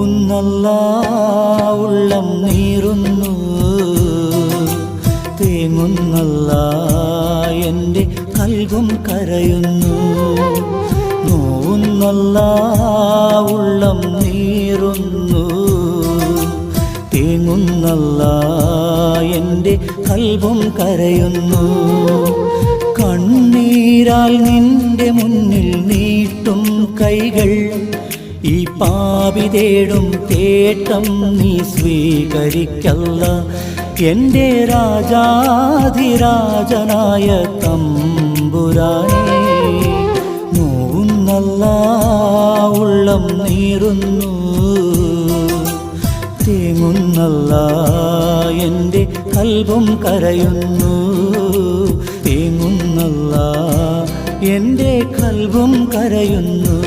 നോവുന്നല്ല ഉള്ളം നീറുന്നു, തേങ്ങുന്നല്ല എൻ്റെ കൽബും കരയുന്നു. നോവുന്നല്ല ഉള്ളം നീറുന്നു, തേങ്ങുന്നല്ല എൻ്റെ കൽബും കരയുന്നു. കണ്ണീരാൽ നിന്റെ മുന്നിൽ നീട്ടും കൈകൾ, ഈ പാപി തേടും തേട്ടം നീ സ്വീകരിക്കല്ല. എൻ്റെ രാജാധിരാജനായ തമ്പുരാനേ, നോവുന്നല്ല ഉള്ളം നീറുന്നു, തേങ്ങുന്നല്ല എൻ്റെ കൽബും കരയുന്നു. തേങ്ങുന്നല്ല എൻ്റെ കൽബും കരയുന്നു.